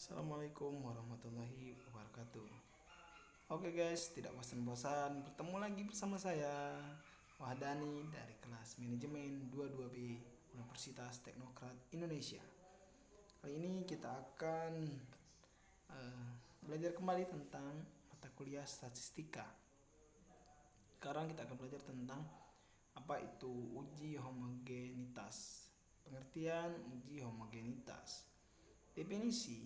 Assalamualaikum warahmatullahi wabarakatuh. Oke guys, tidak bosan-bosan bertemu lagi bersama saya Wahdani dari kelas manajemen 22B Universitas Teknokrat Indonesia. Kali ini kita akan belajar kembali tentang mata kuliah statistika. Sekarang kita akan belajar tentang apa itu uji homogenitas. Pengertian uji homogenitas. Definisi: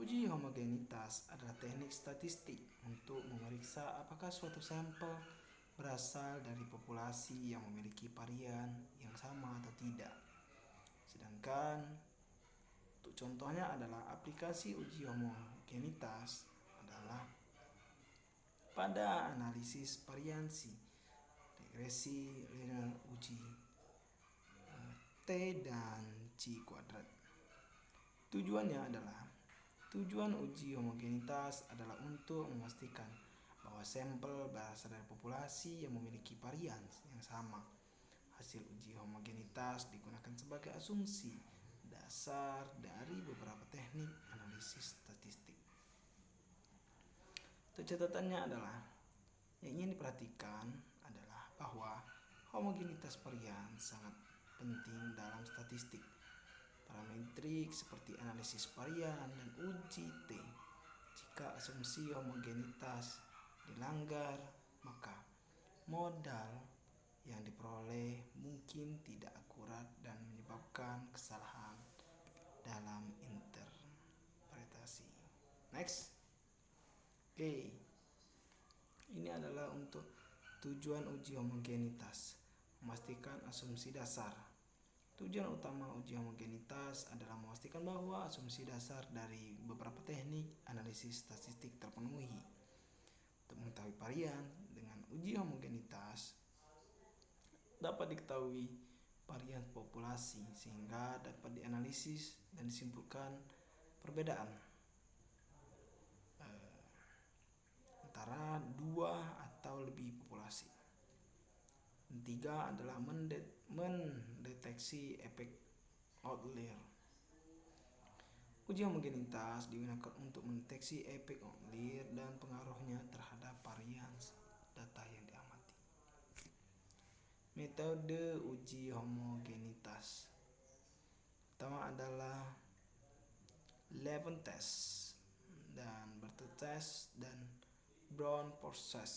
uji homogenitas adalah teknik statistik untuk memeriksa apakah suatu sampel berasal dari populasi yang memiliki varian yang sama atau tidak. Sedangkan untuk contohnya adalah aplikasi uji homogenitas adalah pada analisis variansi, regresi linear, uji T dan C kuadrat. Tujuan uji homogenitas adalah untuk memastikan bahwa sampel berasal dari populasi yang memiliki varian yang sama. Hasil uji homogenitas digunakan sebagai asumsi dasar dari beberapa teknik analisis statistik. Untuk catatannya adalah yang ingin diperhatikan adalah bahwa homogenitas varian sangat penting dalam statistik parametrik seperti analisis varian dan uji T. Jika asumsi homogenitas dilanggar, maka modal yang diperoleh mungkin tidak akurat dan menyebabkan kesalahan dalam interpretasi. Next. Oke. Ini adalah untuk tujuan uji homogenitas, memastikan asumsi dasar. Tujuan utama uji homogenitas adalah memastikan bahwa asumsi dasar dari beberapa teknik analisis statistik terpenuhi. Untuk mengetahui varian dengan uji homogenitas, dapat diketahui varian populasi sehingga dapat dianalisis dan disimpulkan perbedaan antara dua atau lebih populasi. Yang tiga adalah mendeteksi efek outlier. Uji homogenitas digunakan untuk mendeteksi efek outlier dan pengaruhnya terhadap varians data yang diamati. Metode uji homogenitas pertama adalah Levin test dan Berthoud test dan Brown process.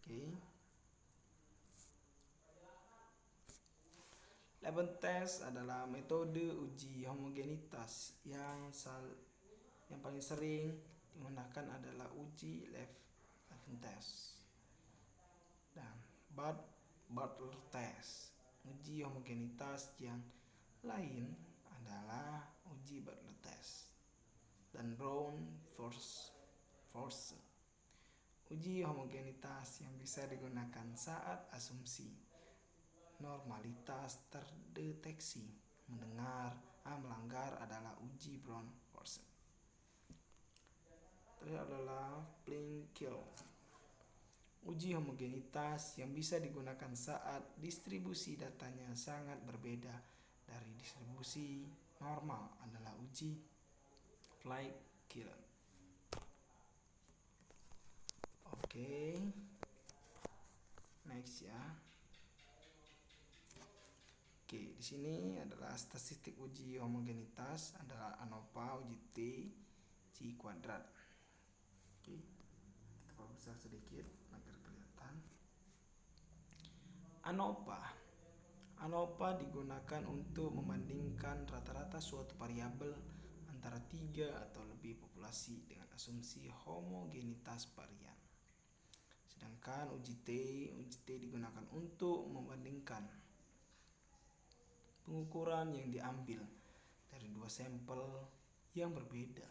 Oke. Levin test adalah metode uji homogenitas yang paling sering digunakan adalah uji Levin test dan Butler test. Uji homogenitas yang lain adalah uji Butler test dan Brown force. Uji homogenitas yang bisa digunakan saat asumsi normalitas terdeteksi melanggar adalah uji Brown force. Terakhir adalah Plain-Kill. Uji homogenitas yang bisa digunakan saat distribusi datanya sangat berbeda dari distribusi normal adalah uji Plain-Kill. Oke. Next ya. Oke, di sini adalah statistik uji homogenitas adalah ANOVA, uji T, C kuadrat. Oke, kita perbesar sedikit agar kelihatan. ANOVA digunakan untuk membandingkan rata-rata suatu variabel antara 3 atau lebih populasi dengan asumsi homogenitas varian. Sedangkan uji T digunakan untuk membandingkan pengukuran yang diambil dari dua sampel yang berbeda.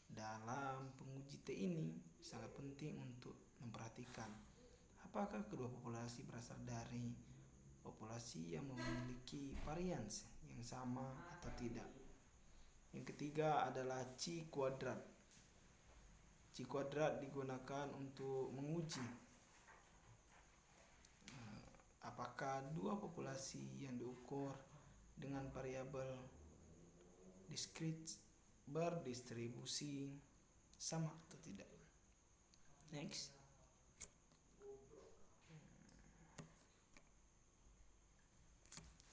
Dalam penguji T ini sangat penting untuk memperhatikan apakah kedua populasi berasal dari populasi yang memiliki varians yang sama atau tidak. Yang ketiga adalah C kuadrat. C kuadrat digunakan untuk menguji apakah dua populasi yang diukur dengan variabel diskrit berdistribusi sama atau tidak. Next.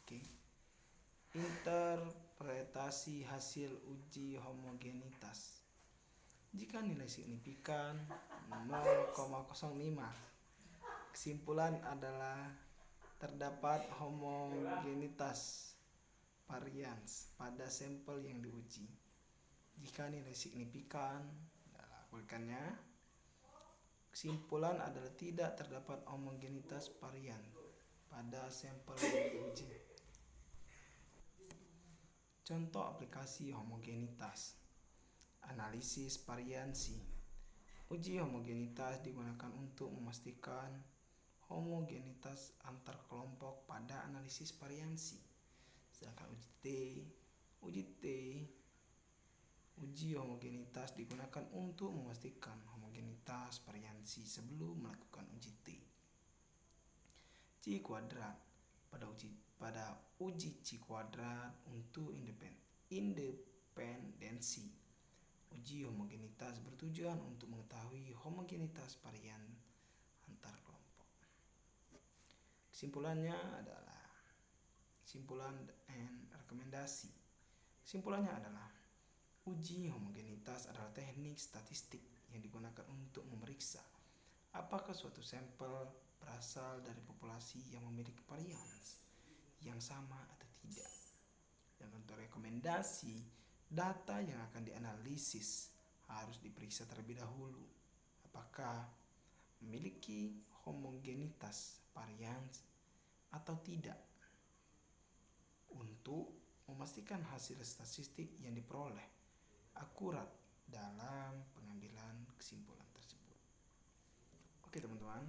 Oke. Interpretasi hasil uji homogenitas. Jika nilai signifikan 0,05, kesimpulan adalah terdapat homogenitas varians pada sampel yang diuji. Jika nilai signifikan adalah kebalikannya, kesimpulan adalah tidak terdapat homogenitas varian pada sampel yang diuji. Contoh aplikasi homogenitas. Analisis variansi. Uji homogenitas digunakan untuk memastikan homogenitas antar kelompok pada analisis variansi. Sedangkan uji homogenitas digunakan untuk memastikan homogenitas variansi sebelum melakukan uji T. C kuadrat. Pada uji C kuadrat untuk independensi, uji homogenitas bertujuan untuk mengetahui homogenitas varian antar kelompok. Kesimpulannya adalah kesimpulan dan rekomendasi. Kesimpulannya adalah uji homogenitas adalah teknik statistik yang digunakan untuk memeriksa apakah suatu sampel berasal dari populasi yang memiliki varians yang sama atau tidak. Dan untuk rekomendasi, data yang akan dianalisis harus diperiksa terlebih dahulu apakah memiliki homogenitas varians atau tidak untuk memastikan hasil statistik yang diperoleh akurat dalam pengambilan kesimpulan tersebut. Oke teman-teman,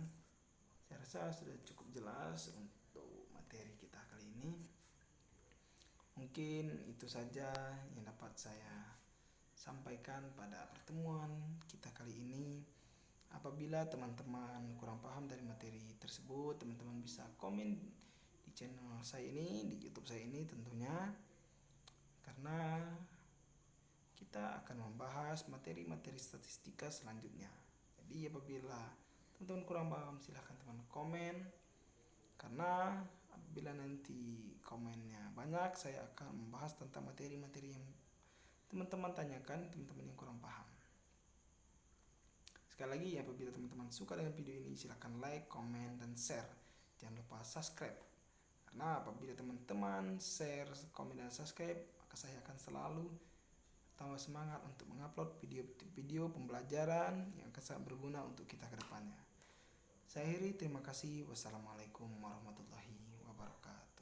saya rasa sudah cukup jelas untuk materi kita kali ini. Mungkin itu saja yang dapat saya sampaikan pada pertemuan kita kali ini. Apabila teman-teman kurang paham dari materi tersebut, teman-teman bisa komen di channel saya ini, di YouTube saya ini tentunya, karena kita akan membahas materi-materi statistika selanjutnya. Jadi apabila teman-teman kurang paham, silahkan teman komen, karena apabila nanti komennya banyak, saya akan membahas tentang materi-materi yang teman-teman tanyakan, teman-teman yang kurang paham. Sekali lagi, apabila teman-teman suka dengan video ini, silahkan like, komen, dan share. Jangan lupa subscribe, karena apabila teman-teman share, komen, dan subscribe, maka saya akan selalu tambah semangat untuk mengupload video-video pembelajaran yang akan sangat berguna untuk kita ke depannya. Saya akhiri, terima kasih. Wassalamualaikum warahmatullahi wabarakatuh.